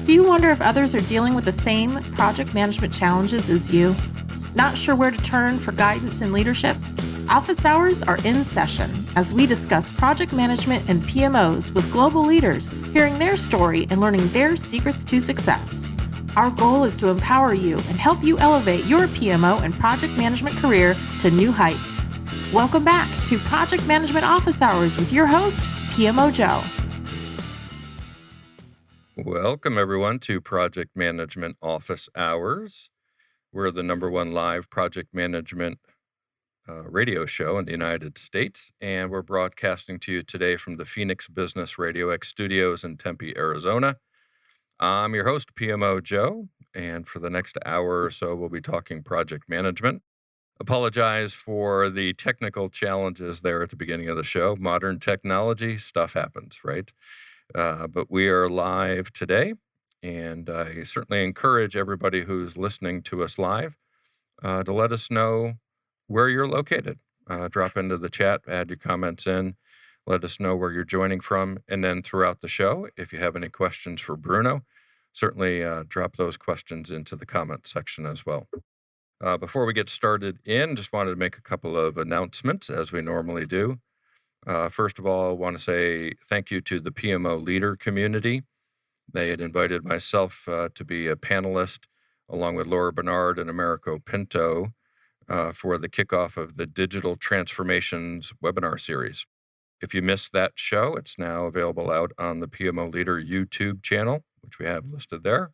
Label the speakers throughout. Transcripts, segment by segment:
Speaker 1: Do you wonder if others are dealing with the same project management challenges as you? Not sure where to turn for guidance and leadership? Office hours are in session as we discuss project management and PMOs with global leaders, hearing their story and learning their secrets to success. Our goal is to empower you and help you elevate your PMO and project management career to new heights. Welcome back to Project Management Office Hours with your host, Pmo Joe.
Speaker 2: Welcome, everyone, to Project Management Office Hours. We're the #1 live project management radio show in the United States, and we're broadcasting to you today from the Phoenix Business RadioX studios in Tempe, Arizona. I'm your host, Pmo Joe, and for the next hour or so, we'll be talking project management. Apologize for the technical challenges there at the beginning of the show. Modern technology, stuff happens, right? But we are live today, and I certainly encourage everybody who's listening to us live to let us know where you're located. Drop into the chat, add your comments in, let us know where you're joining from, and then throughout the show, if you have any questions for Bruno, certainly drop those questions into the comment section as well. Before we get started just wanted to make a couple of announcements, as we normally do. First of all, I want to say thank you to the PMO leader community. They had invited myself to be a panelist along with Laura Bernard and Americo Pinto for the kickoff of the Digital Transformations webinar series. If you missed that show, it's now available out on the PMO Leader YouTube channel, which we have listed there.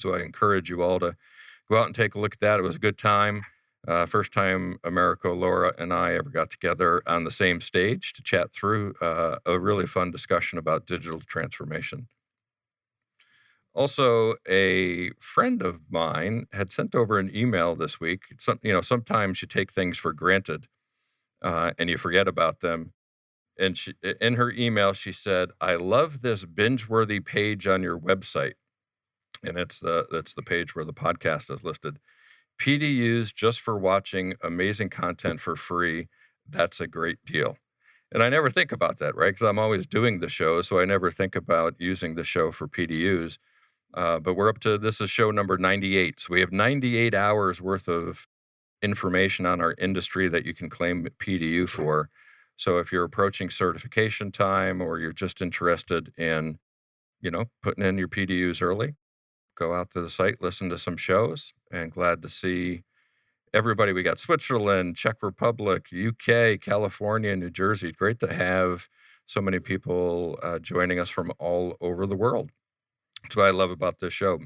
Speaker 2: So I encourage you all to go out and take a look at that. It was a good time. First time Americo, Laura, and I ever got together on the same stage to chat through a really fun discussion about digital transformation. Also, a friend of mine had sent over an email this week. Sometimes you take things for granted and you forget about them. And in her email, she said, "I love this binge-worthy page on your website." And that's the page where the podcast is listed. PDUs just for watching amazing content for free. That's a great deal. And I never think about that, right? Because I'm always doing the show, so I never think about using the show for PDUs. But this is show number 98. So we have 98 hours worth of information on our industry that you can claim PDU for. So if you're approaching certification time or you're just interested in, putting in your PDUs early, go out to the site, listen to some shows, and glad to see everybody. We got Switzerland, Czech Republic, UK, California, New Jersey. Great to have so many people joining us from all over the world. That's what I love about this show.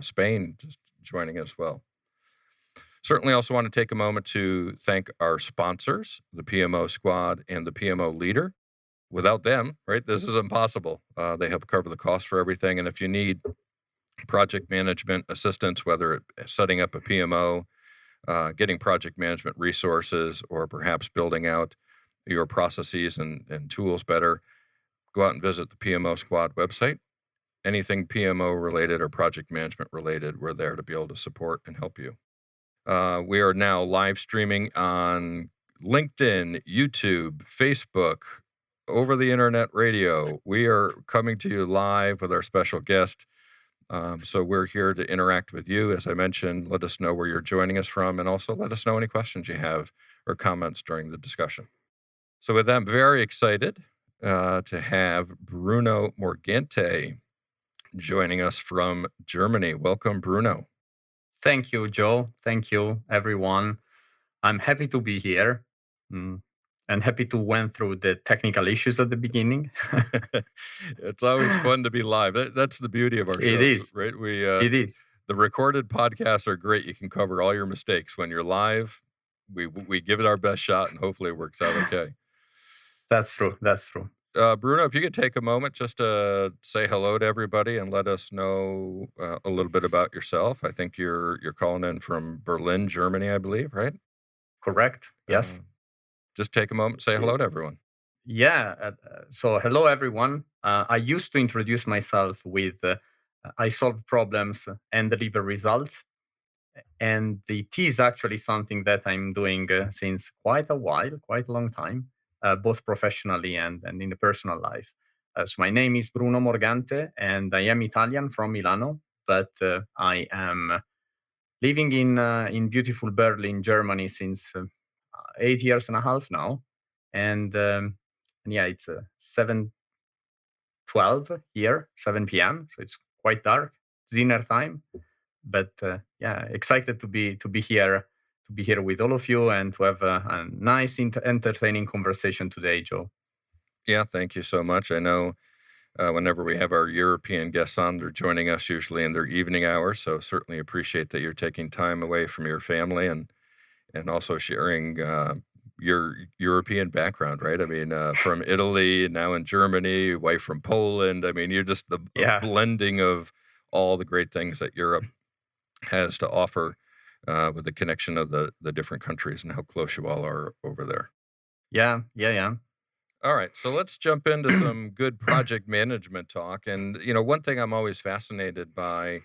Speaker 2: Spain just joining as well. Certainly also want to take a moment to thank our sponsors, the PMO Squad and the PMO Leader. Without them, right, this is impossible. They help cover the cost for everything. And if you need project management assistance, whether it's setting up a PMO, getting project management resources, or perhaps building out your processes and tools better, go out and visit the PMO Squad website. Anything PMO related or project management related, we're there to be able to support and help you. We are now live streaming on LinkedIn, YouTube, Facebook, over the internet radio. We are coming to you live with our special guest. So we're here to interact with you. As I mentioned, let us know where you're joining us from, and also let us know any questions you have or comments during the discussion. So with that, I'm very excited to have Bruno Morgante joining us from Germany. Welcome, Bruno.
Speaker 3: Thank you, Joe. Thank you, everyone. I'm happy to be here. And happy to went through the technical issues at the beginning.
Speaker 2: It's always fun to be live. That's the beauty of our show.
Speaker 3: It is,
Speaker 2: right?
Speaker 3: It is.
Speaker 2: The recorded podcasts are great. You can cover all your mistakes. When you're live, we give it our best shot, and hopefully it works out okay.
Speaker 3: That's true.
Speaker 2: Bruno, if you could take a moment just to say hello to everybody and let us know a little bit about yourself. I think you're calling in from Berlin, Germany, I believe, right?
Speaker 3: Correct. Yes.
Speaker 2: Just take a moment, say hello to everyone.
Speaker 3: Yeah. So hello, everyone. I used to introduce myself with I solve problems and deliver results. And it is actually something that I'm doing since quite a long time, both professionally and in the personal life. So my name is Bruno Morgante, and I am Italian from Milano, but I am living in beautiful Berlin, Germany, since 8 years and a half now. And yeah, it's 7:12 here, 7 p.m. So it's quite dark. It's dinner time, but yeah, excited to be here with all of you and to have a nice, entertaining conversation today, Joe.
Speaker 2: Yeah, thank you so much. I know whenever we have our European guests on, they're joining us usually in their evening hours. So certainly appreciate that you're taking time away from your family and also sharing your European background, right? I mean, from Italy, now in Germany, wife from Poland. I mean, you're just a
Speaker 3: Yeah,
Speaker 2: blending of all the great things that Europe has to offer with the connection of the different countries and how close you all are over there.
Speaker 3: yeah.
Speaker 2: All right, so let's jump into some good project management talk. And one thing I'm always fascinated by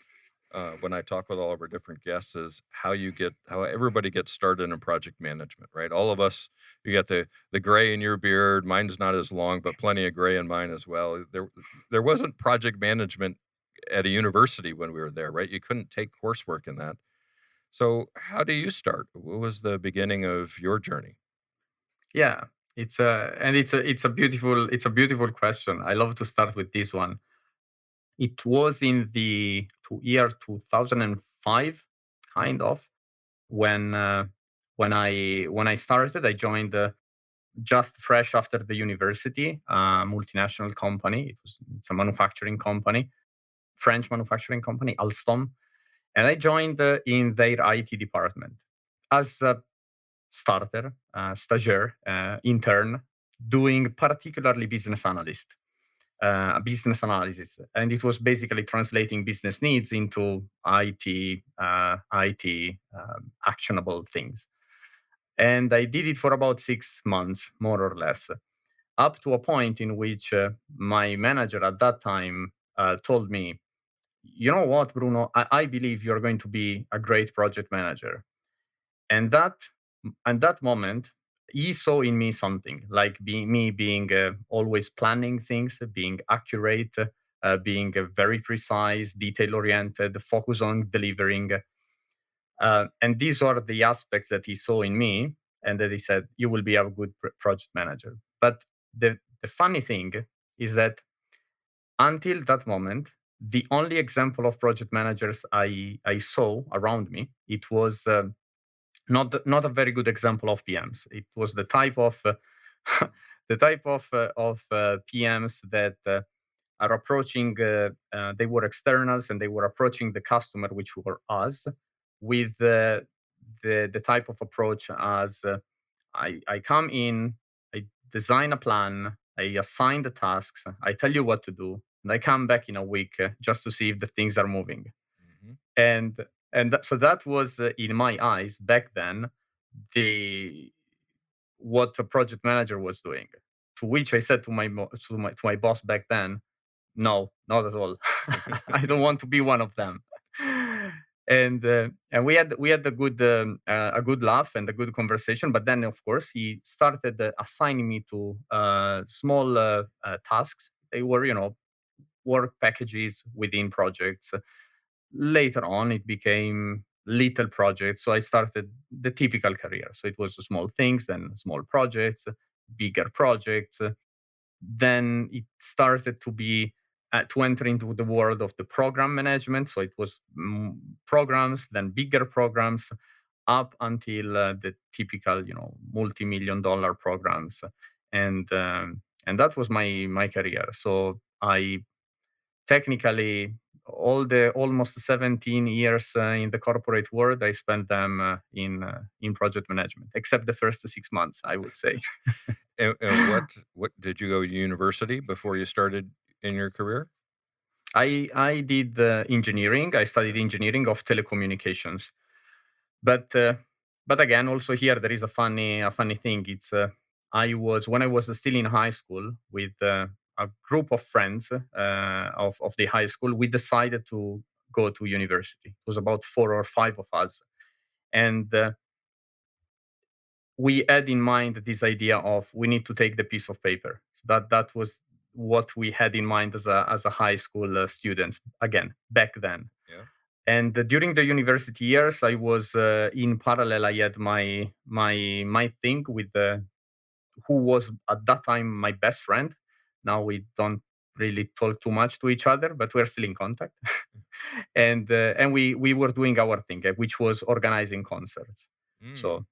Speaker 2: when I talk with all of our different guests is how everybody gets started in project management, right? All of us, you got the gray in your beard. Mine's not as long, but plenty of gray in mine as well. There wasn't project management at a university when we were there, right? You couldn't take coursework in that. So how do you start? What was the beginning of your journey?
Speaker 3: Yeah, it's a beautiful question. I love to start with this one. It was in the year 2005, kind of, when when I started. I joined just fresh after the university, a multinational company. It's a manufacturing company, French manufacturing company, Alstom, and I joined in their IT department as a starter, stagiaire, intern, doing particularly business analysis, and it was basically translating business needs into IT actionable things. And I did it for about 6 months, more or less, up to a point in which my manager at that time told me, "You know what, Bruno? I believe you're going to be a great project manager." And that moment, he saw in me something like being always planning things, being accurate, being very precise, detail oriented, focus on delivering. And these are the aspects that he saw in me, and that he said, "You will be a good project manager." But the funny thing is that until that moment, the only example of project managers I saw around me, it was not a very good example of PMs. It was the type of PMs that are approaching. They were externals, and they were approaching the customer, which were us, with the type of approach as I come in, I design a plan, I assign the tasks, I tell you what to do, and I come back in a week just to see if the things are moving.
Speaker 2: Mhm.
Speaker 3: And so that was in my eyes back then the what a project manager was doing. To which I said to my boss back then, "No, not at all. I don't want to be one of them." And we had a good laugh and a good conversation. But then, of course, he started assigning me to small tasks. They were, work packages within projects. Later on, it became little projects. So I started the typical career. So it was small things, then small projects, bigger projects. Then it started to enter into the world of the program management. So it was programs, then bigger programs, up until the typical, multi-million dollar programs. And that was my career. So I technically, all the almost 17 years in the corporate world, I spent them in project management, except the first 6 months, I would say.
Speaker 2: And what did you go to university before you started in your career?
Speaker 3: I did engineering. I studied engineering of telecommunications. But again, also here there is a funny thing. It's when I was still in high school with a group of friends of the high school. We decided to go to university. It was about 4 or 5 of us, and we had in mind this idea of we need to take the piece of paper. That was what we had in mind as a high school students again back then.
Speaker 2: Yeah.
Speaker 3: And during the university years, I was in parallel. I had my thing with who was at that time my best friend. Now we don't really talk too much to each other, but we're still in contact. And we were doing our thing, which was organizing concerts.
Speaker 2: Mm.
Speaker 3: So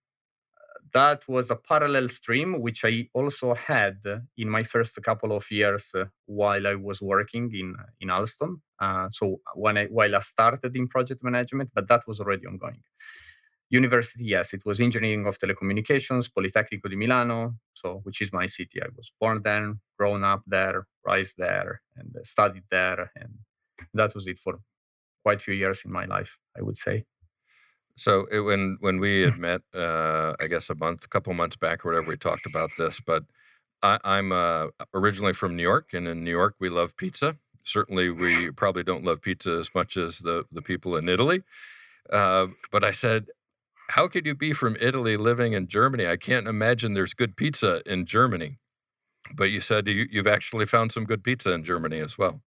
Speaker 3: that was a parallel stream which I also had in my first couple of years while I was working in Alstom. So while I started in project management, but that was already ongoing. University, yes, it was engineering of telecommunications, Politecnico di Milano, so which is my city. I was born there, grown up there, raised there, and studied there, and that was it for quite a few years in my life, I would say.
Speaker 2: So when we had met, I guess a couple months back or whatever, we talked about this. But I'm originally from New York, and in New York we love pizza. Certainly, we probably don't love pizza as much as the people in Italy. But I said, how could you be from Italy living in Germany? I can't imagine there's good pizza in Germany. But you said you've actually found some good pizza in Germany as well.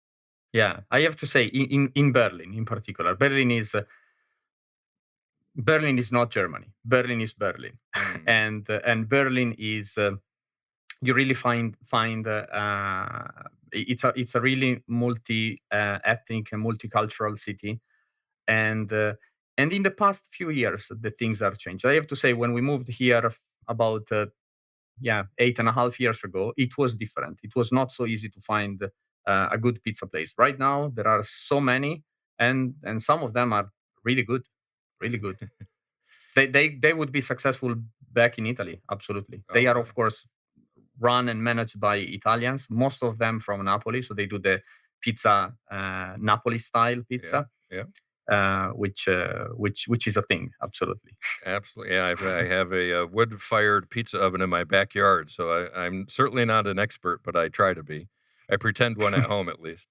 Speaker 3: Yeah, I have to say, in Berlin in particular, Berlin is not Germany. Berlin is Berlin,
Speaker 2: Mm.
Speaker 3: and Berlin is you really find it's a really multi ethnic and multicultural city, and in the past few years the things are changed. I have to say, when we moved here about 8.5 years ago, it was different. It was not so easy to find a good pizza place. Right now there are so many, and some of them are really good, really good. They would be successful back in Italy, absolutely. They are,
Speaker 2: Okay.
Speaker 3: of course, run and managed by Italians, most of them from Napoli. So they do the pizza, Napoli style pizza,
Speaker 2: Yeah.
Speaker 3: which is a thing, absolutely.
Speaker 2: Absolutely. Yeah, I have a wood-fired pizza oven in my backyard, so I'm certainly not an expert, but I try to be. I pretend one at home at least.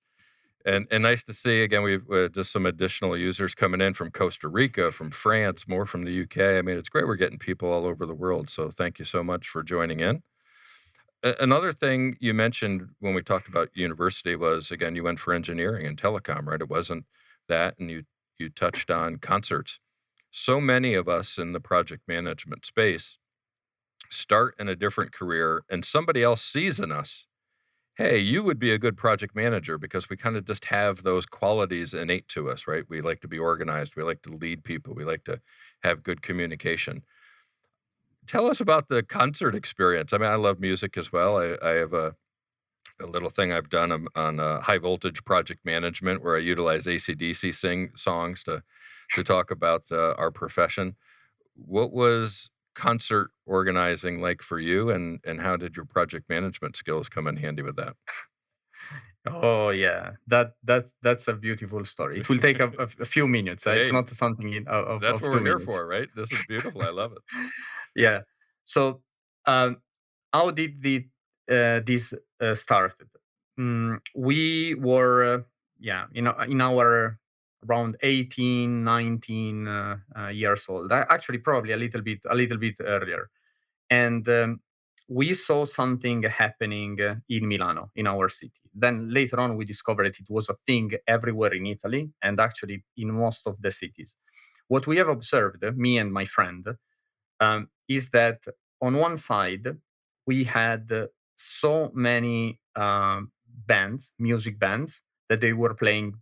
Speaker 2: And nice to see again. We've just some additional users coming in from Costa Rica, from France, more from the UK. I mean, it's great we're getting people all over the world. So thank you so much for joining in. Another thing you mentioned when we talked about university was, again, you went for engineering and telecom, right? It wasn't that, and you touched on concerts. So many of us in the project management space start in a different career, and somebody else sees in us, hey, you would be a good project manager, because we kind of just have those qualities innate to us, right? We like to be organized. We like to lead people. We like to have good communication. Tell us about the concert experience. I mean, I love music as well. I have a little thing I've done on high voltage project management, where I utilize AC/DC songs to talk about our profession. What was concert organizing like for you, and how did your project management skills come in handy with that?
Speaker 3: Oh yeah, that's a beautiful story. It will take a few minutes. It's
Speaker 2: Hey,
Speaker 3: not something
Speaker 2: that's
Speaker 3: of
Speaker 2: what we're
Speaker 3: 2
Speaker 2: here
Speaker 3: minutes.
Speaker 2: for, right? This is beautiful. I love it.
Speaker 3: Yeah. So, um, how did this started? We were in our around 18, 19 years old. Actually, probably a little bit earlier, and we saw something happening in Milano, in our city. Then later on, we discovered it was a thing everywhere in Italy, and actually in most of the cities. What we have observed, me and my friend, is that on one side we had so many bands, music bands, that they were playing.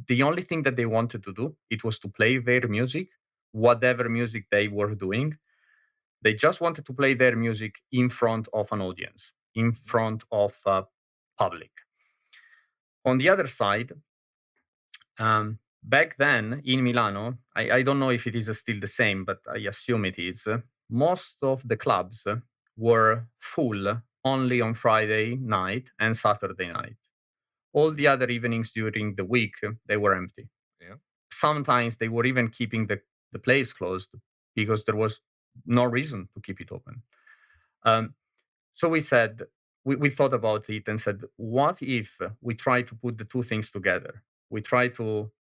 Speaker 3: The only thing that they wanted to do, it was to play their music, whatever music they were doing. They just wanted to play their music in front of an audience, in front of public. On the other side, back then in Milano, I don't know if it is still the same, but I assume it is. Most of the clubs were full only on Friday night and Saturday night. All the other evenings during the week, they were empty.
Speaker 2: Yeah.
Speaker 3: Sometimes they were even keeping the place closed because there was no reason to keep it open. Um, so we thought about it and said, what if we try to put the two things together? We try to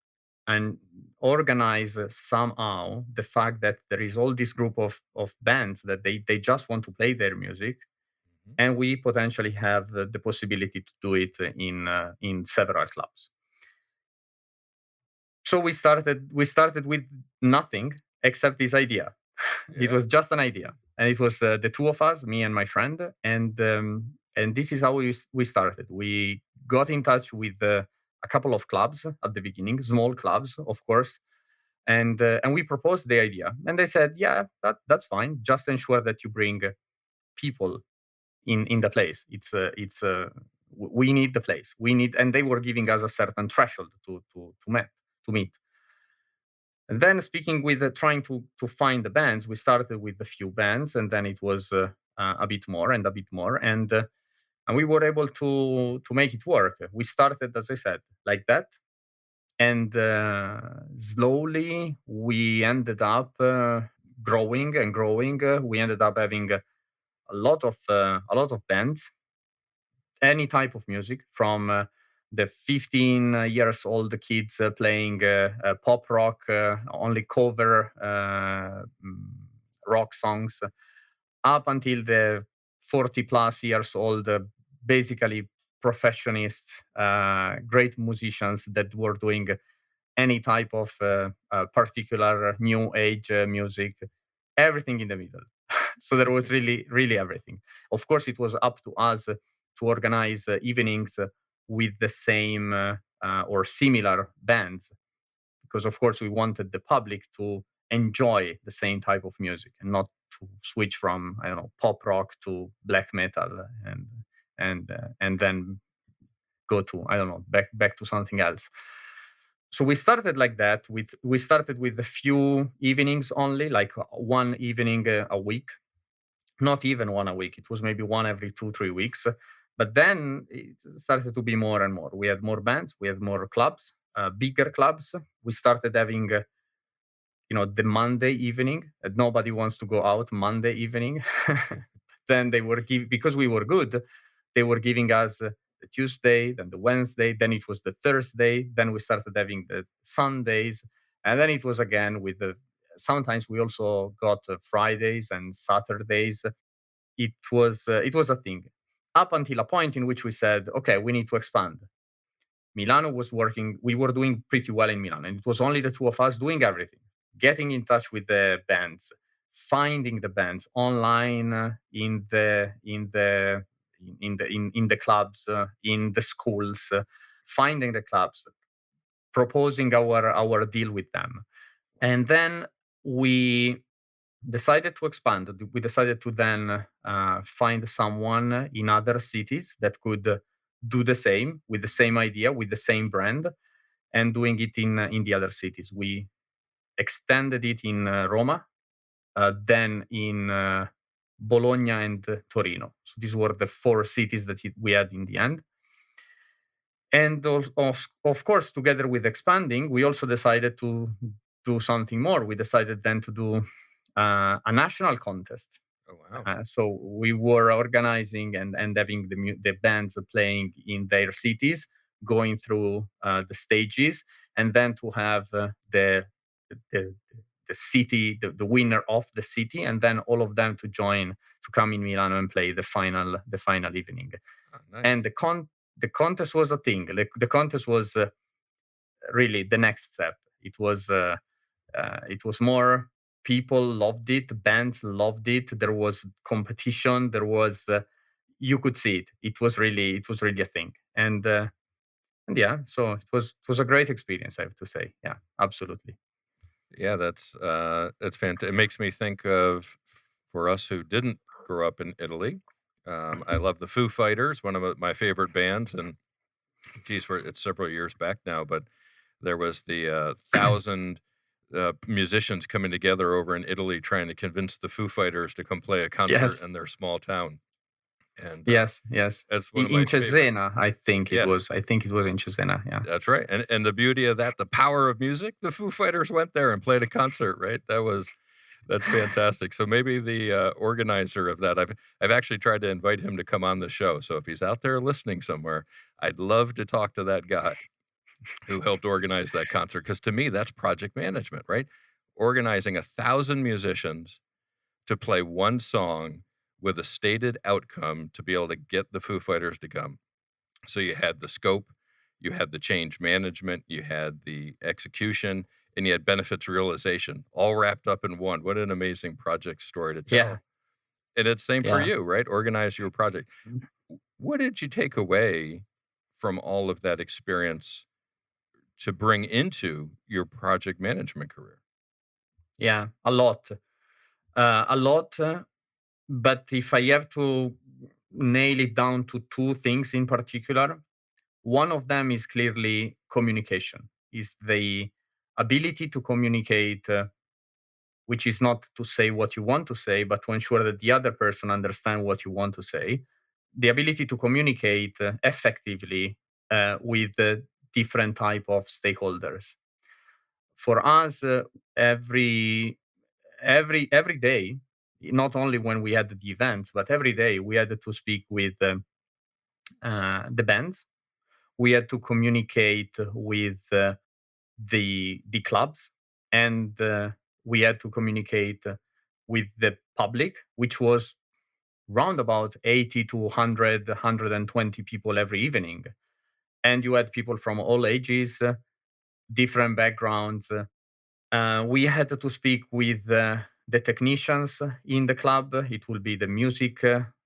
Speaker 3: and organize somehow the fact that there is all this group of bands that they just want to play their music, and we potentially have the possibility to do it in several clubs. So we started with nothing except this idea. It
Speaker 2: Yeah.
Speaker 3: was just an idea, and it was the two of us, me and my friend, and this is how we started. We got in touch with a couple of clubs at the beginning, small clubs, of course, and we proposed the idea, and they said, "Yeah, that's fine. Just ensure that you bring people in the place. We need the place. We need," and they were giving us a certain threshold to meet. And then speaking with trying to find the bands, we started with a few bands, and then it was a bit more and a bit more, and we were able to make it work. We started, as I said, like that, and slowly we ended up growing and growing. We ended up having a lot of bands, any type of music, from the 15 years old kids playing pop rock, only cover rock songs, up until the 40 plus years old, basically professionists, great musicians that were doing any type of particular new age music, everything in the middle. So there was really, really everything. Of course, it was up to us to organize evenings with the same or similar bands, because, of course, we wanted the public to enjoy the same type of music and not to switch from, I don't know, pop rock to black metal and then go to, I don't know, back to something else. So we started like that. We started with a few evenings only, like one evening a week, not even one a week. It was maybe one every 2-3 weeks. But then it started to be more and more. We had more bands, we had more clubs, bigger clubs. We started having, the Monday evening. Nobody wants to go out Monday evening. Then they were because we were good. They were giving us the Tuesday, then the Wednesday, then it was the Thursday. Then we started having the Sundays, and then it was again with the. Sometimes we also got Fridays and Saturdays. It was a thing, up until a point in which we said, okay, we need to expand. Milano was working. We were doing pretty well in Milan, and it was only the two of us doing everything, getting in touch with the bands, finding the bands online, in the clubs, in the schools, finding the clubs, proposing our deal with them, and then we decided to expand. We decided to then find someone in other cities that could do the same, with the same idea, with the same brand, and doing it in the other cities. We extended it in Roma, then in Bologna and Torino. So these were the four cities that we had in the end. And of course, together with expanding, we also decided to do something more. We decided then to do a national contest.
Speaker 2: Oh, wow.
Speaker 3: So we were organizing and having the bands playing in their cities, going through the stages, and then to have the city, the winner of the city, and then all of them to come in Milano and play the final evening.
Speaker 2: Oh, nice.
Speaker 3: And the contest was a thing. The contest was really the next step. It was more. People loved it. Bands loved it. There was competition. There was. You could see it. It was really a thing. And yeah, so it was a great experience, I have to say. Yeah, absolutely.
Speaker 2: Yeah, that's fantastic. It makes me think of, for us who didn't grow up in Italy, I love the Foo Fighters, one of my favorite bands, and geez, it's several years back now, but there was the 1,000 musicians coming together over in Italy trying to convince the Foo Fighters to come play a concert
Speaker 3: Yes,
Speaker 2: in their small town, and
Speaker 3: yes, yes.
Speaker 2: that's one of
Speaker 3: In
Speaker 2: my favorite.
Speaker 3: Cesena, I think it
Speaker 2: Yeah,
Speaker 3: was. I think it was in Cesena. Yeah.
Speaker 2: that's right. And the beauty of that, the power of music, the Foo Fighters went there and played a concert, right? That's fantastic. So maybe the organizer of that, I've actually tried to invite him to come on the show. So if he's out there listening somewhere, I'd love to talk to that guy who helped organize that concert. Because to me, that's project management, right? Organizing 1,000 musicians to play one song with a stated outcome to be able to get the Foo Fighters to come. So you had the scope, you had the change management, you had the execution, and you had benefits realization all wrapped up in one. What an amazing project story to
Speaker 3: Yeah,
Speaker 2: tell. And it's same for
Speaker 3: yeah.
Speaker 2: you, right? Organize your project. What did you take away from all of that experience to bring into your project management career?
Speaker 3: Yeah, a lot. A lot. But if I have to nail it down to two things in particular, one of them is clearly communication, is the ability to communicate, which is not to say what you want to say, but to ensure that the other person understands what you want to say. The ability to communicate effectively with different type of stakeholders. For us, every day, not only when we had the events, but every day we had to speak with the bands. We had to communicate with the clubs, and we had to communicate with the public, which was round about 80 to 100, 120 people every evening. And you had people from all ages, different backgrounds. We had to speak with the technicians in the club. It will be the music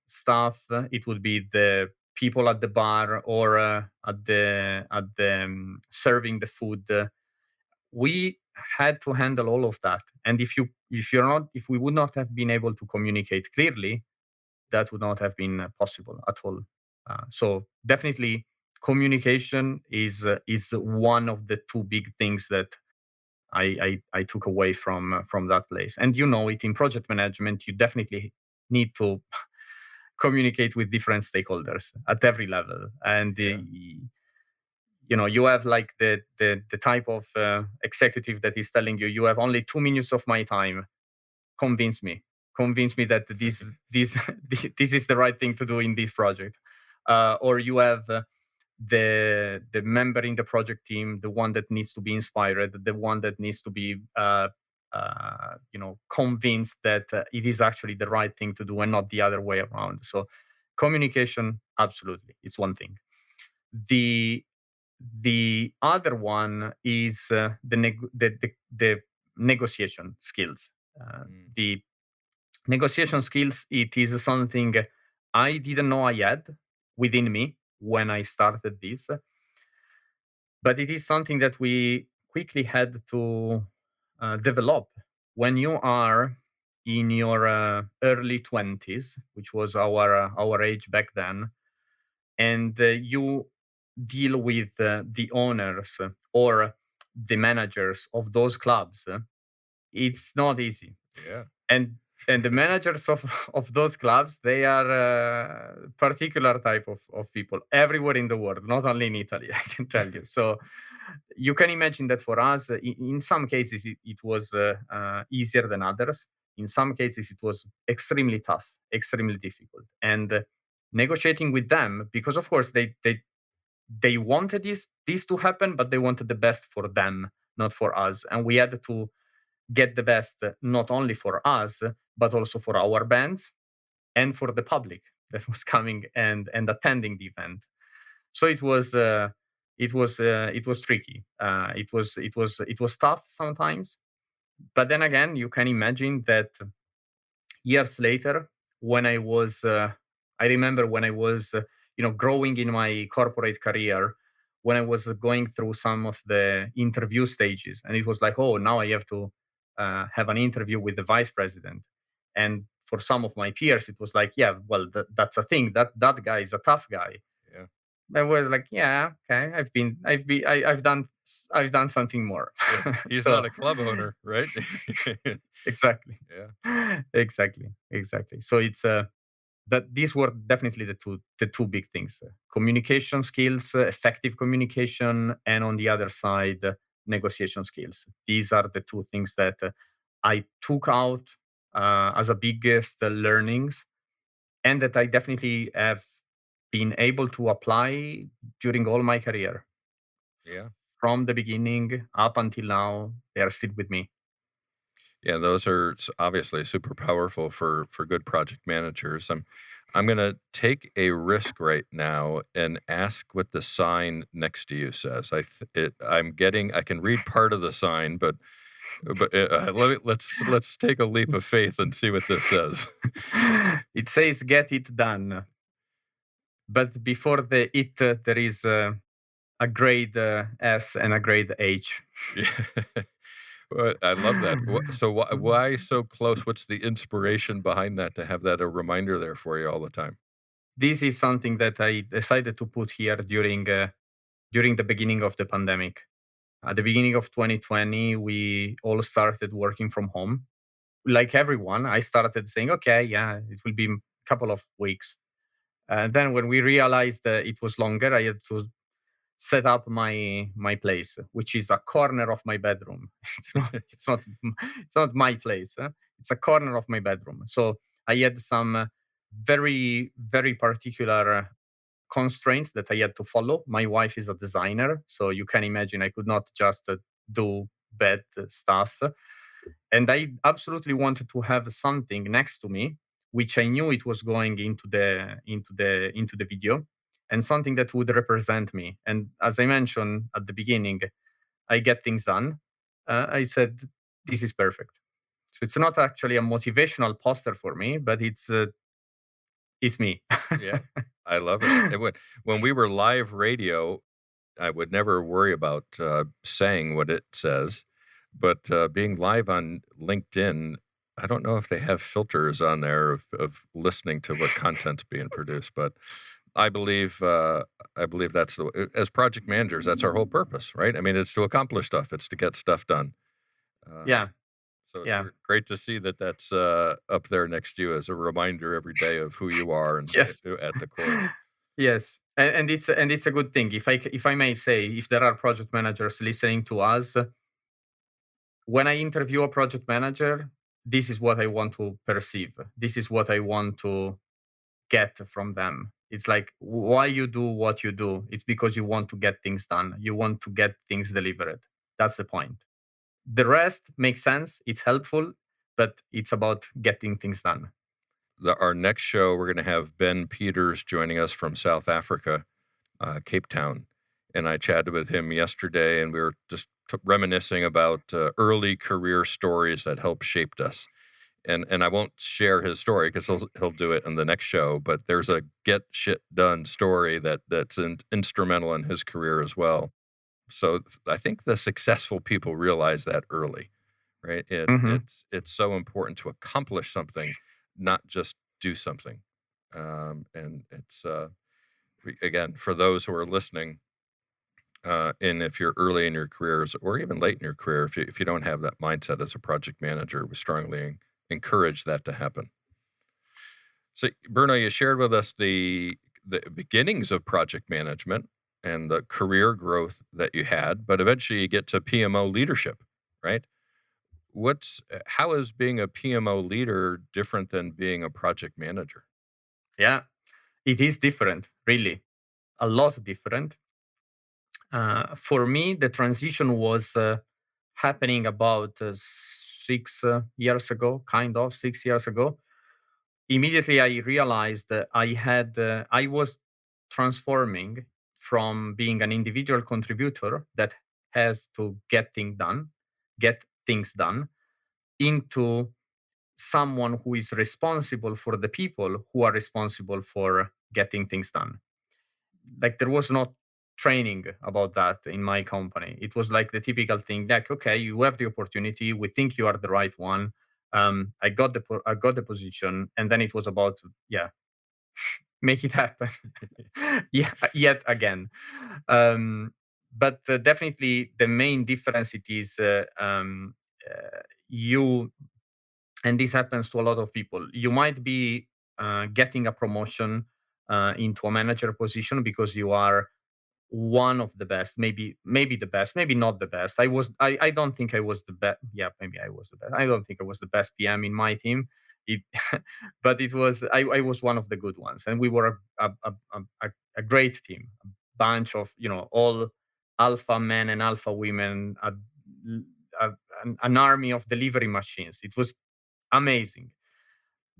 Speaker 3: staff. It will be the people at the bar or at the serving the food. We had to handle all of that. And if we would not have been able to communicate clearly, that would not have been possible at all. So definitely, communication is one of the two big things that I took away from that place. And you know it in project management, you definitely need to communicate with different stakeholders at every level. And
Speaker 2: Yeah.
Speaker 3: you have like the type of executive that is telling you have only 2 minutes of my time. Convince me, convince me that this this is the right thing to do in this project. Or you have the member in the project team, the one that needs to be inspired, the one that needs to be convinced that it is actually the right thing to do and not the other way around. So communication, absolutely, it's one thing. The other one is the negotiation skills.
Speaker 2: Mm.
Speaker 3: The negotiation skills, it is something I didn't know I had within me when I started this, but it is something that we quickly had to develop when you are in your early 20s, which was our age back then, and you deal with the owners or the managers of those clubs. It's not easy.
Speaker 2: Yeah.
Speaker 3: And the managers of of those clubs, they are a particular type of people everywhere in the world, not only in Italy, I can tell you. So you can imagine that for us, in some cases it was easier than others. In some cases it was extremely tough, extremely difficult. And negotiating with them, because of course they wanted this to happen, but they wanted the best for them, not for us. And we had to get the best not only for us, but also for our bands and for the public that was coming and attending the event. So it was tricky. It was tough sometimes. But then again, you can imagine that years later, when I remember when I was growing in my corporate career, when I was going through some of the interview stages, and it was like, oh, now I have to have an interview with the vice president. And for some of my peers it was like, yeah, well, that's a thing, that guy is a tough guy.
Speaker 2: Yeah.
Speaker 3: I was like, yeah, okay, I've done something more.
Speaker 2: Yeah. He's
Speaker 3: So
Speaker 2: not a club owner, right?
Speaker 3: exactly.
Speaker 2: Yeah.
Speaker 3: Exactly. So it's that these were definitely the two big things: communication skills, effective communication, and on the other side, negotiation skills. These are the two things that I took out as a biggest learnings, and that I definitely have been able to apply during all my career
Speaker 2: Yeah.
Speaker 3: from the beginning up until now. They are still with me.
Speaker 2: Yeah, those are obviously super powerful for good project managers. I'm going to take a risk right now and ask what the sign next to you says. I can read part of the sign, but let's take a leap of faith and see what this says.
Speaker 3: It says "Get it done," but before the "it" there is a grade S and a grade H.
Speaker 2: Yeah. Well, I love that. So why so close? What's the inspiration behind that to have that a reminder there for you all the time?
Speaker 3: This is something that I decided to put here during the beginning of the pandemic. At the beginning of 2020, we all started working from home. Like everyone, I started saying, "Okay, yeah, it will be a couple of weeks." And then when we realized that it was longer, I had to set up my place, which is a corner of my bedroom. It's not my place. It's a corner of my bedroom. So I had some very very particular constraints that I had to follow. My wife is a designer, so you can imagine I could not just do bad stuff. And I absolutely wanted to have something next to me, which I knew it was going into the video, and something that would represent me. And as I mentioned at the beginning, I get things done. I said this is perfect. So it's not actually a motivational poster for me, but it's me.
Speaker 2: Yeah, I love it. When we were live radio, I would never worry about saying what it says, but being live on LinkedIn, I don't know if they have filters on there of listening to what content's being produced, but I believe uh, I believe that's as project managers, that's our whole purpose, right? I mean, it's to accomplish stuff, it's to get stuff done. Uh,
Speaker 3: Yeah,
Speaker 2: so it's
Speaker 3: yeah,
Speaker 2: great to see that that's up there next to you as a reminder every day of who you are and
Speaker 3: yes.
Speaker 2: at the core.
Speaker 3: Yes, and it's a good thing. If I may say, if there are project managers listening to us, when I interview a project manager, this is what I want to perceive. This is what I want to get from them. It's like why you do what you do. It's because you want to get things done. You want to get things delivered. That's the point. The rest makes sense. It's helpful, but it's about getting things done.
Speaker 2: Our next show, we're going to have Ben Peters joining us from South Africa, Cape Town. And I chatted with him yesterday, and we were just reminiscing about early career stories that helped shaped us. And I won't share his story because he'll do it in the next show. But there's a get shit done story that's instrumental in his career as well. So I think the successful people realize that early, right?
Speaker 3: Hmm.
Speaker 2: It's so important to accomplish something, not just do something. And it's again for those who are listening, and if you're early in your careers or even late in your career, if you don't have that mindset as a project manager, we strongly encourage that to happen. So, Bruno, you shared with us the beginnings of project management and the career growth that you had, but eventually you get to PMO leadership, right? How is being a PMO leader different than being a project manager?
Speaker 3: Yeah, it is different, really, a lot different. For me, the transition was happening about 6 years ago, kind of 6 years ago. Immediately, I realized that I was transforming from being an individual contributor that has to get things done, into someone who is responsible for the people who are responsible for getting things done. Like there was no training about that in my company. It was like the typical thing, like, okay, you have the opportunity, we think you are the right one. I got the position, and then it was about, yeah, make it happen. Yeah, yet again. um, but definitely the main difference it is, you and this happens to a lot of people. You might be getting a promotion into a manager position because you are one of the best, maybe the best, maybe not the best. I don't think I was the best. Yeah, maybe I was the best. I don't think I was the best PM in my team. It, but I was one of the good ones, and we were a great team, a bunch of all alpha men and alpha women, a an army of delivery machines. It was amazing.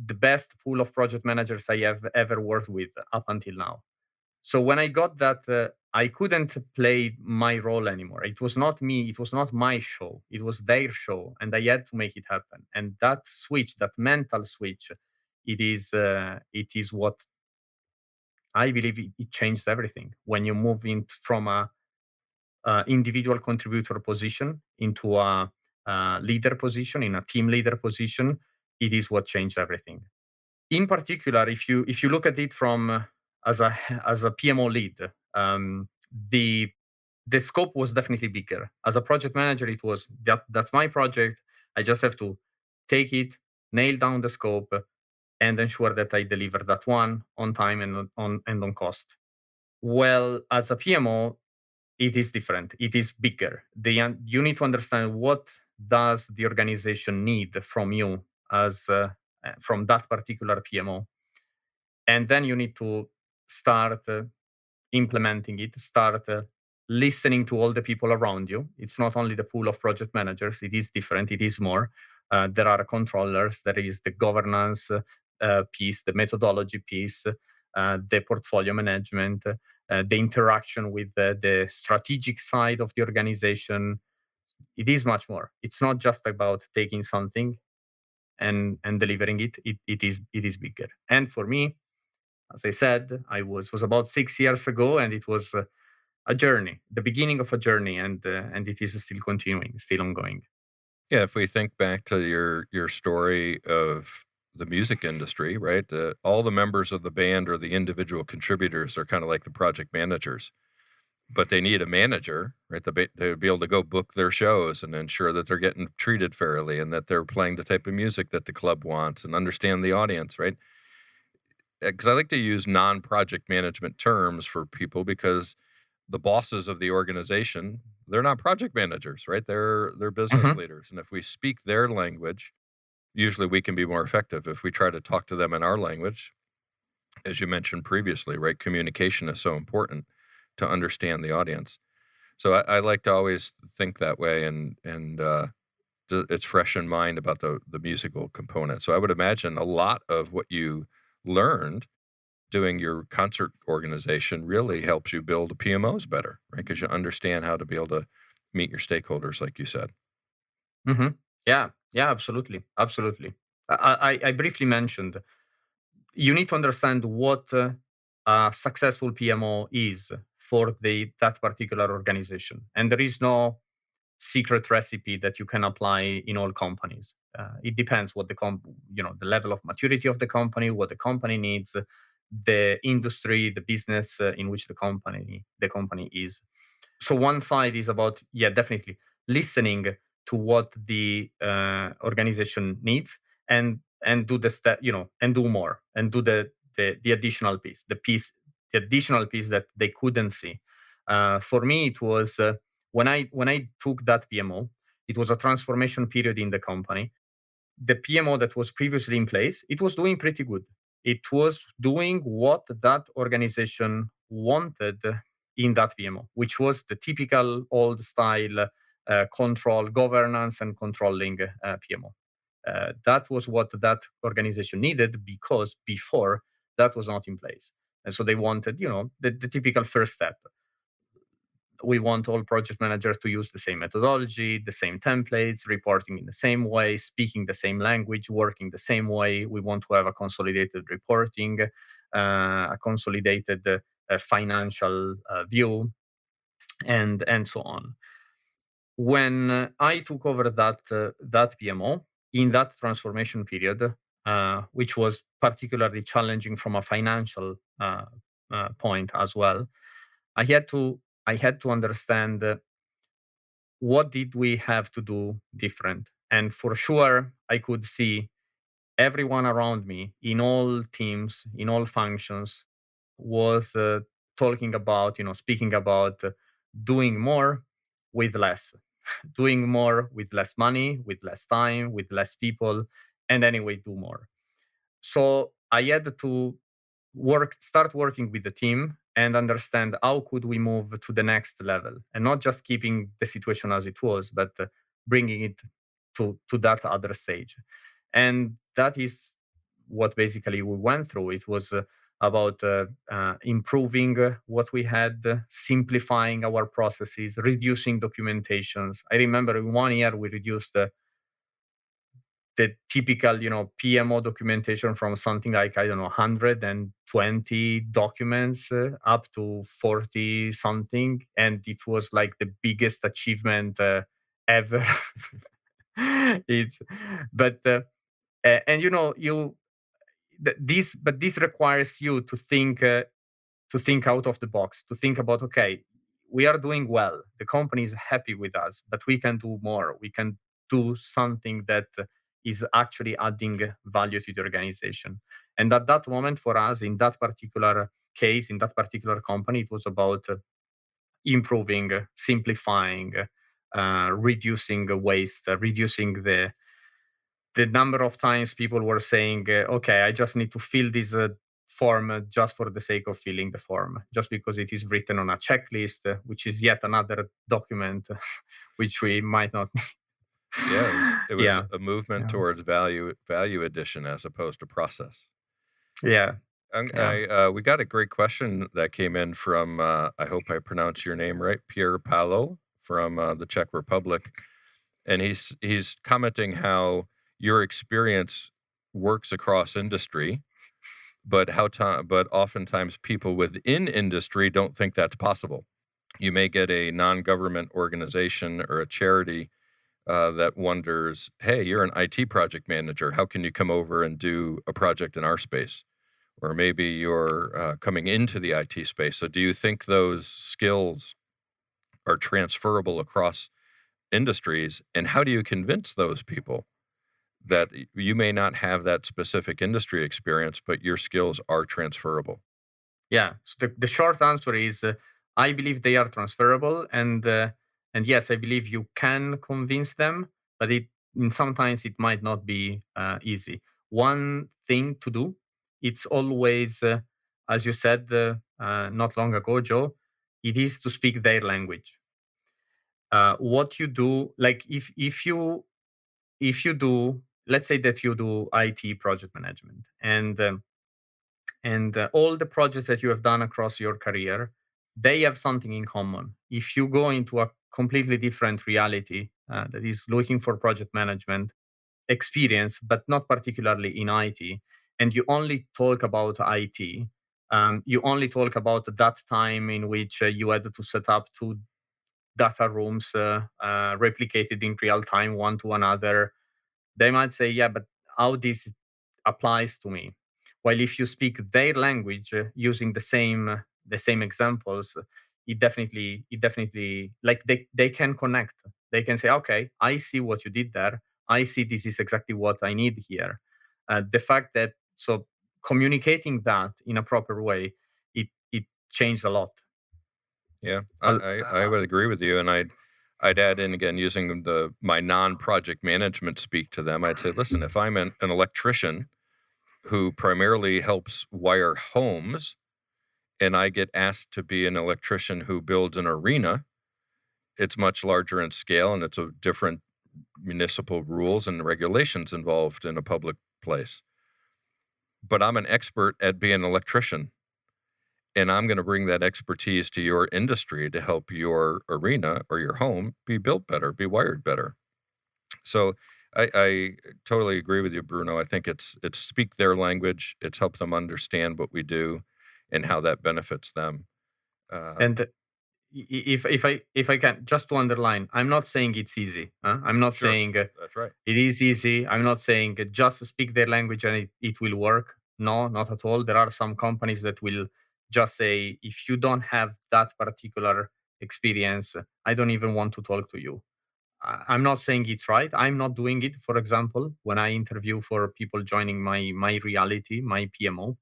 Speaker 3: The best pool of project managers I have ever worked with up until now. So when I got that, I couldn't play my role anymore. It was not me. It was not my show. It was their show, and I had to make it happen. And that switch, that mental switch, it is what I believe it changed everything. When you move in from a individual contributor position into a leader position, in a team leader position, it is what changed everything. In particular, if you look at it from as a as a PMO lead, the scope was definitely bigger. As a project manager, it was that's my project. I just have to take it, nail down the scope, and ensure that I deliver that one on time and on cost. Well, as a PMO, it is different. It is bigger. You need to understand what does the organization need from you as from that particular PMO, and then you need to start implementing it. Start listening to all the people around you. It's not only the pool of project managers. It is different. It is more. There are controllers. There is the governance piece, the methodology piece, the portfolio management, the interaction with the strategic side of the organization. It is much more. It's not just about taking something and delivering it. It is bigger. And for me, as I said, I was about 6 years ago, and it was a journey, the beginning of a journey, and it is still continuing, still ongoing.
Speaker 2: Yeah, if we think back to your story of the music industry, right? All the members of the band or the individual contributors are kind of like the project managers, but they need a manager, right? To be able to go book their shows and ensure that they're getting treated fairly and that they're playing the type of music that the club wants and understand the audience, right? Because I like to use non-project management terms for people because the bosses of the organization, they're not project managers, right? They're business
Speaker 3: Mhm.
Speaker 2: leaders. And if we speak their language, usually we can be more effective. If we try to talk to them in our language, as you mentioned previously, right? Communication is so important to understand the audience. So I like to always think that way, and it's fresh in mind about the musical component. So I would imagine a lot of what you learned doing your concert organization really helps you build PMOs better, right? Because you understand how to be able to meet your stakeholders, like you said.
Speaker 3: Mhm. Yeah. Yeah. Absolutely. Absolutely. I briefly mentioned you need to understand what a successful PMO is for that particular organization, and there is no secret recipe that you can apply in all companies. It depends what the level of maturity of the company, what the company needs, the industry, the business in which the company is. So one side is about, yeah, definitely listening to what the organization needs, and do the step, and do more, and do the additional piece, the additional piece that they couldn't see. For me, it was when I took that PMO. It was a transformation period in the company. The PMO that was previously in place, it was doing pretty good. It was doing what that organization wanted in that PMO, which was the typical old style control, governance, and controlling PMO. That was what that organization needed, because before that was not in place. And so they wanted, the typical first step. We want all project managers to use the same methodology, the same templates, reporting in the same way, speaking the same language, working the same way. We want to have a consolidated reporting, a consolidated financial view, and so on. When I took over that PMO in that transformation period, which was particularly challenging from a financial point as well, I had to I had to understand what did we have to do different. And for sure, I could see everyone around me in all teams, in all functions, was talking about, speaking about doing more with less, doing more with less money, with less time, with less people, and anyway, do more. So I had to start working with the team and understand how could we move to the next level, and not just keeping the situation as it was, but bringing it to that other stage. And that is what basically we went through. It was about improving what we had, simplifying our processes, reducing documentations. I remember in 1 year we reduced the typical, PMO documentation from something like, I don't know, 120 documents up to 40 something. And it was like the biggest achievement ever. it's, but, and this requires you to think out of the box, to think about, okay, we are doing well, the company is happy with us, but we can do more, we can do something that is actually adding value to the organization. And at that moment for us, in that particular case, in that particular company, it was about improving, simplifying, reducing waste, reducing the number of times people were saying, okay, I just need to fill this form just for the sake of filling the form, just because it is written on a checklist, which is yet another document which we might not need.
Speaker 2: Yeah, it was
Speaker 3: Yeah.
Speaker 2: a movement
Speaker 3: Yeah.
Speaker 2: towards value addition as opposed to process.
Speaker 3: Yeah. Yeah.
Speaker 2: We got a great question that came in from, I hope I pronounce your name right, Pierre Palo from the Czech Republic. And he's commenting how your experience works across industry, but but oftentimes people within industry don't think that's possible. You may get a non-government organization or a charity that wonders, hey, you're an IT project manager. How can you come over and do a project in our space? Or maybe you're coming into the IT space. So do you think those skills are transferable across industries? And how do you convince those people that you may not have that specific industry experience, but your skills are transferable?
Speaker 3: Yeah. So the short answer is, I believe they are transferable, and yes, I believe you can convince them, but sometimes it might not be easy. One thing to do, it's always, as you said not long ago, Joe, it is to speak their language. What you do, like if you do, let's say that you do IT project management, and all the projects that you have done across your career, they have something in common. If you go into a completely different reality that is looking for project management experience, but not particularly in IT, and you only talk about IT, you only talk about that time in which you had to set up two data rooms replicated in real time one to another, they might say, yeah, but how this applies to me. While if you speak their language using the same examples, it definitely like they can connect. They can say, okay, I see what you did there. I see this is exactly what I need here. The fact that so communicating that in a proper way, it changed a lot.
Speaker 2: Yeah,
Speaker 3: Al-
Speaker 2: I would agree with you, and I'd add in again using my non-project management speak to them. I'd say, listen, if I'm an electrician who primarily helps wire homes, and I get asked to be an electrician who builds an arena, it's much larger in scale, and it's a different municipal rules and regulations involved in a public place. But I'm an expert at being an electrician, and I'm going to bring that expertise to your industry to help your arena or your home be built better, be wired better. So I totally agree with you, Bruno. I think it's speak their language. It's help them understand what we do and how that benefits them.
Speaker 3: and if I can just to underline, I'm not saying it's easy. I'm not
Speaker 2: Sure,
Speaker 3: saying
Speaker 2: that's right.
Speaker 3: it is easy. I'm not saying just speak their language and it will work. No, not at all. There are some companies that will just say, if you don't have that particular experience, I don't even want to talk to you. I'm not saying it's right. I'm not doing it. For example, when I interview for people joining my reality, my PMO,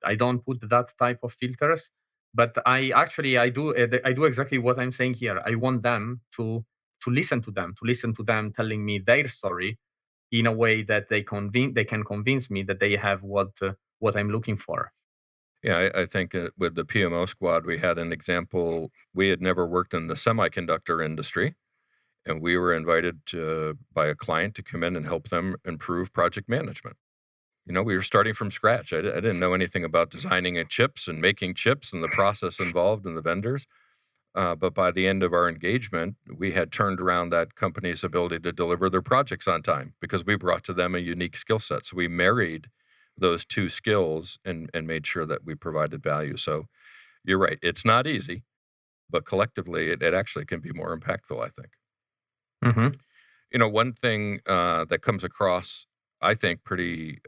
Speaker 3: I don't put that type of filters, but I do exactly what I'm saying here. I want them to listen to them telling me their story in a way that they can convince me that they have what I'm looking for.
Speaker 2: Yeah, I think with the PMO squad, we had an example. We had never worked in the semiconductor industry, and we were invited by a client to come in and help them improve project management. We were starting from scratch. I didn't know anything about designing chips and making chips and the process involved and the vendors. But by the end of our engagement, we had turned around that company's ability to deliver their projects on time because we brought to them a unique skill set. So we married those two skills and made sure that we provided value. So you're right. It's not easy, but collectively, it actually can be more impactful, I think.
Speaker 3: Mhm.
Speaker 2: One thing that comes across, I think, pretty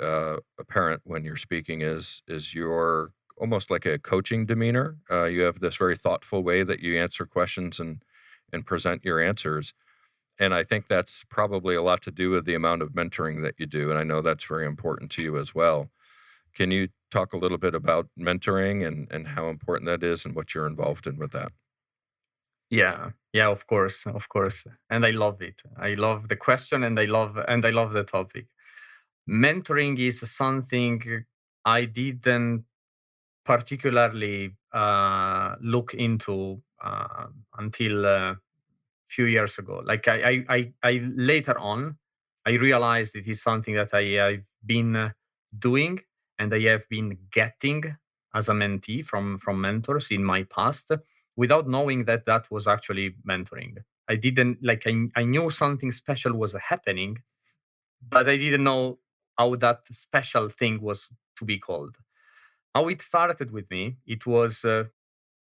Speaker 2: apparent when you're speaking is your almost like a coaching demeanor. You have this very thoughtful way that you answer questions and present your answers. And I think that's probably a lot to do with the amount of mentoring that you do. And I know that's very important to you as well. Can you talk a little bit about mentoring and how important that is and what you're involved in with that?
Speaker 3: Yeah, of course, of course. And I love it. I love the question, and I love the topic. Mentoring is something I didn't particularly look into until a few years ago. Like I later on, I realized it is something that I've been doing, and I have been getting as a mentee from mentors in my past, without knowing that that was actually mentoring. I didn't like I knew something special was happening, but I didn't know how that special thing was to be called. How it started with me, it was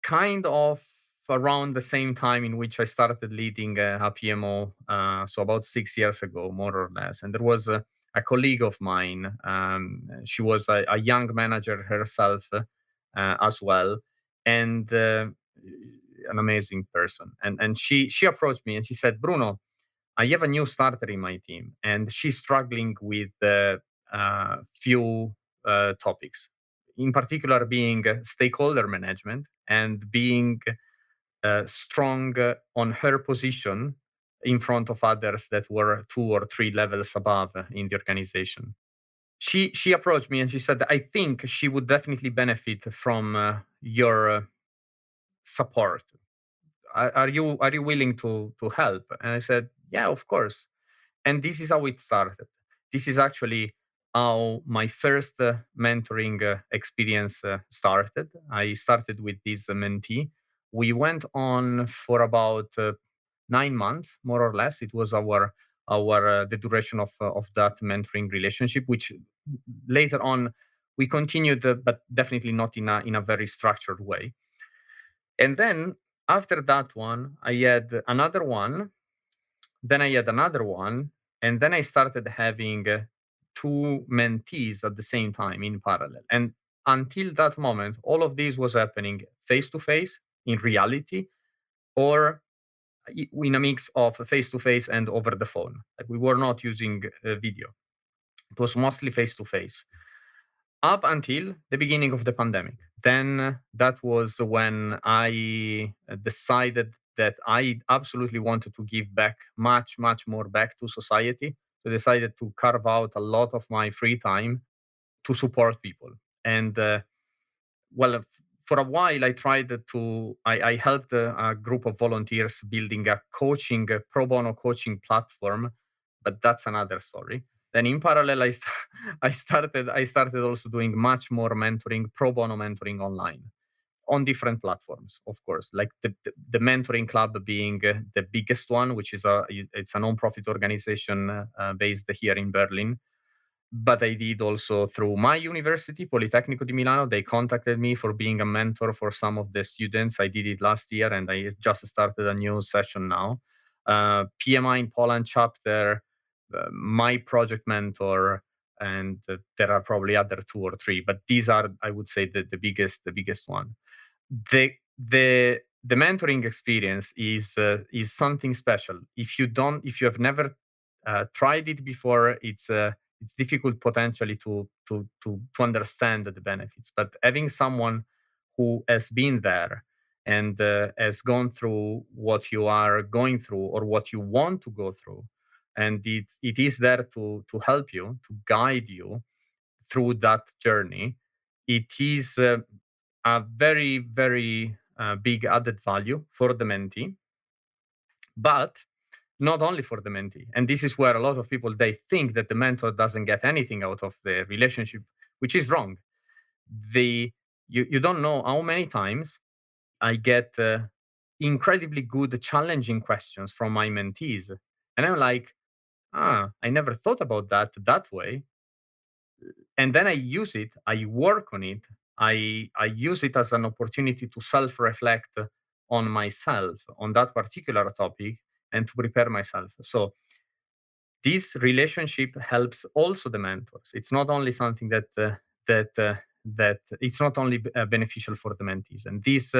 Speaker 3: kind of around the same time in which I started leading a PMO, so about 6 years ago, more or less. And there was a colleague of mine. She was a young manager herself as well, and an amazing person. And she approached me and she said, "Bruno, I have a new starter in my team, and she's struggling with few topics, in particular being stakeholder management and being strong on her position in front of others that were 2 or 3 levels above in the organization." She approached me and she said, "I think she would definitely benefit from your support. Are you willing to help?" And I said, "Yeah, of course." And this is how it started. This is actually how my first mentoring experience started. I started with this mentee. We went on for about 9 months, more or less. It was our the duration of that mentoring relationship, which later on we continued, but definitely not in a very structured way. And then after that one, I had another one, then I had another one, and then I started having two mentees at the same time in parallel. And until that moment, all of this was happening face to face in reality, or in a mix of face to face and over the phone. Like we were not using video, it was mostly face to face up until the beginning of the pandemic. Then that was when I decided that I absolutely wanted to give back much, much more back to society. So decided to carve out a lot of my free time to support people. And for a while, I tried to, I helped a group of volunteers building a coaching, a pro bono coaching platform, but that's another story. Then in parallel, I started also doing much more mentoring, pro bono mentoring online on different platforms, of course, like the mentoring club being the biggest one, which is it's a non-profit organization based here in Berlin. But I did also through my university, Politecnico di Milano. They contacted me for being a mentor for some of the students. I did it last year, and I just started a new session now. PMI in Poland chapter, my project mentor, and there are probably other 2 or 3, but these are, I would say, the biggest one. The mentoring experience is something special. If you have never tried it before, it's difficult potentially to understand the benefits. But having someone who has been there and has gone through what you are going through or what you want to go through, and it is there to help you, to guide you through that journey, it is a very, very big added value for the mentee. But not only for the mentee. And this is where a lot of people, they think that the mentor doesn't get anything out of the relationship, which is wrong. You don't know how many times I get incredibly good, challenging questions from my mentees. And I'm like, I never thought about that way. And then I use it, I work on it, I use it as an opportunity to self-reflect on myself on that particular topic and to prepare myself. So this relationship helps also the mentors. It's not only something that it's not only beneficial for the mentees, and this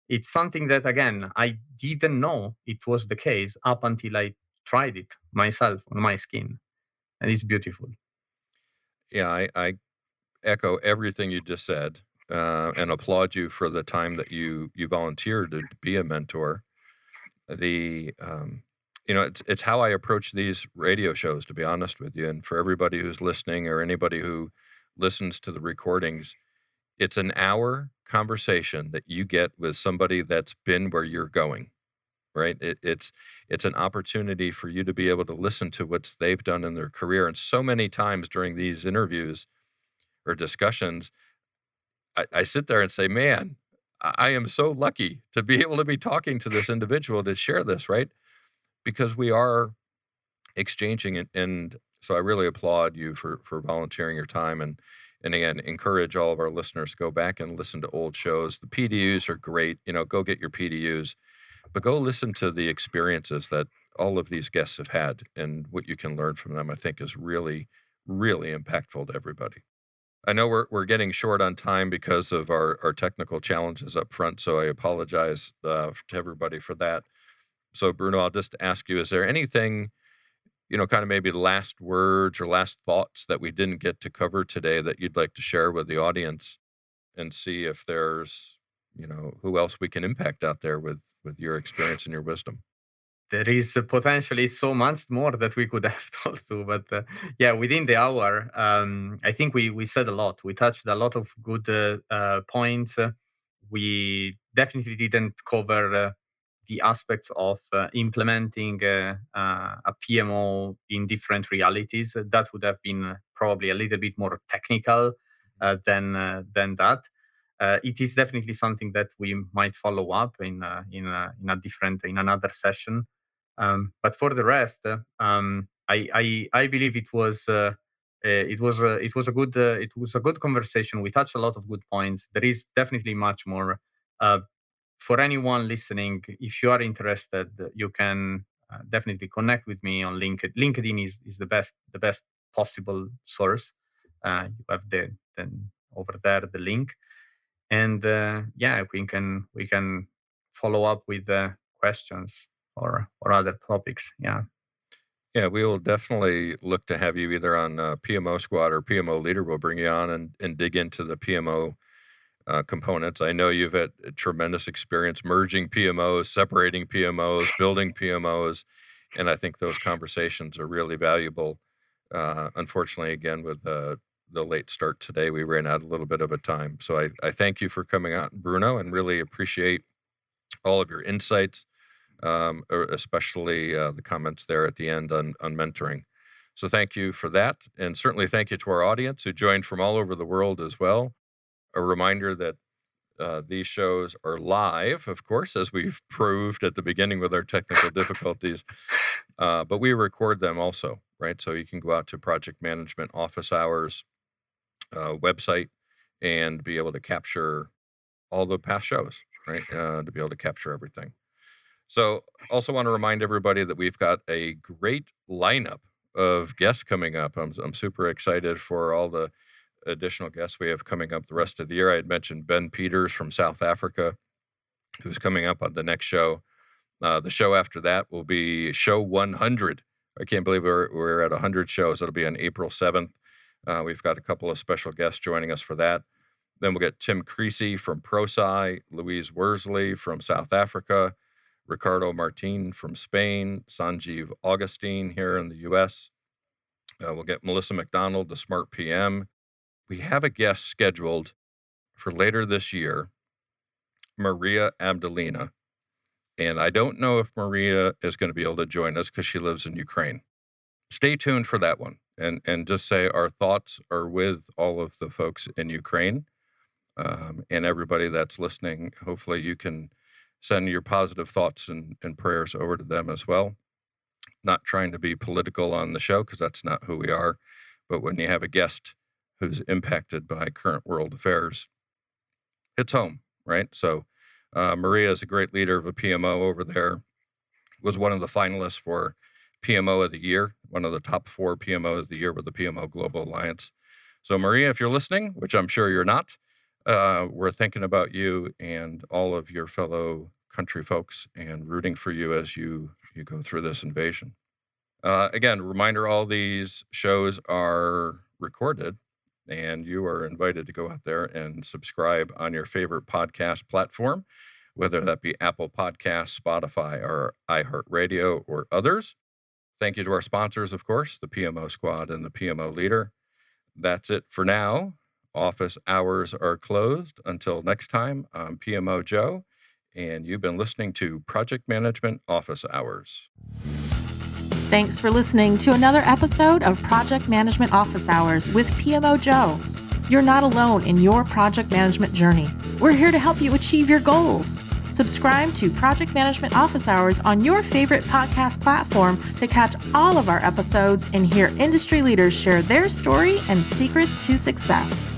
Speaker 3: it's something that again I didn't know it was the case up until I tried it myself on my skin, and it's beautiful.
Speaker 2: Yeah, I echo everything you just said, and applaud you for the time that you volunteered to be a mentor. The it's how I approach these radio shows, to be honest with you, and for everybody who's listening or anybody who listens to the recordings, it's an hour conversation that you get with somebody that's been where you're going, right? It's an opportunity for you to be able to listen to what they've done in their career. And so many times during these interviews or discussions, I sit there and say, man, I am so lucky to be able to be talking to this individual to share this, right? Because we are exchanging it. And so I really applaud you for volunteering your time, and again, encourage all of our listeners to go back and listen to old shows. The PDUs are great. Go get your PDUs, but go listen to the experiences that all of these guests have had, and what you can learn from them, I think, is really, really impactful to everybody. I know we're getting short on time because of our technical challenges up front, so I apologize to everybody for that. So, Bruno, I'll just ask you, is there anything, kind of maybe last words or last thoughts that we didn't get to cover today that you'd like to share with the audience, and see if there's, who else we can impact out there with your experience and your wisdom?
Speaker 3: There is potentially so much more that we could have told to, but yeah, within the hour, I think we said a lot. We touched a lot of good points. We definitely didn't cover the aspects of implementing a PMO in different realities. That would have been probably a little bit more technical than that. It is definitely something that we might follow up in another session. But for the rest, I believe it was a good conversation. We touched a lot of good points. There is definitely much more. Uh, for anyone listening, if you are interested, you can definitely connect with me on LinkedIn. LinkedIn is the best possible source. You have then over there the link, and yeah, we can follow up with questions or other topics. Yeah.
Speaker 2: Yeah, we will definitely look to have you either on PMO Squad or PMO Leader. We'll bring you on and dig into the PMO components. I know you've had a tremendous experience merging PMOs, separating PMOs, building PMOs, and I think those conversations are really valuable. Unfortunately, again, with the late start today, we ran out a little bit of a time. So I thank you for coming out, Bruno, and really appreciate all of your insights, especially the comments there at the end on mentoring. So thank you for that. And certainly thank you to our audience who joined from all over the world as well. A reminder that these shows are live, of course, as we've proved at the beginning with our technical difficulties, but we record them also, right? So you can go out to Project Management Office Hours website and be able to capture all the past shows, right? To be able to capture everything. So also want to remind everybody that we've got a great lineup of guests coming up. I'm super excited for all the additional guests we have coming up the rest of the year. I had mentioned Ben Peters from South Africa, who's coming up on the next show. The show after that will be show 100. I can't believe we're at 100 shows. It'll be on April 7th. We've got a couple of special guests joining us for that. Then we'll get Tim Creasy from ProSci, Louise Worsley from South Africa, Ricardo Martin from Spain, Sanjeev Augustine here in the U.S. We'll get Melissa McDonald, the Smart PM. We have a guest scheduled for later this year, Maria Abdelina. And I don't know if Maria is going to be able to join us because she lives in Ukraine. Stay tuned for that one. And just say our thoughts are with all of the folks in Ukraine, and everybody that's listening. Hopefully you can send your positive thoughts and prayers over to them as well. Not trying to be political on the show because that's not who we are. But when you have a guest who's impacted by current world affairs, it's home, right? So Maria is a great leader of a PMO over there, was one of the finalists for PMO of the Year, one of the top 4 PMOs of the year with the PMO Global Alliance. So Maria, if you're listening, which I'm sure you're not, we're thinking about you and all of your fellow country folks and rooting for you as you go through this invasion. Again, reminder, all these shows are recorded, and you are invited to go out there and subscribe on your favorite podcast platform, whether that be Apple Podcasts, Spotify, or iHeartRadio, or others. Thank you to our sponsors, of course, the PMO Squad and the PMO Leader. That's it for now. Office hours are closed. Until next time, I'm PMO Joe, and you've been listening to Project Management Office Hours.
Speaker 1: Thanks for listening to another episode of Project Management Office Hours with PMO Joe. You're not alone in your project management journey. We're here to help you achieve your goals. Subscribe to Project Management Office Hours on your favorite podcast platform to catch all of our episodes and hear industry leaders share their story and secrets to success.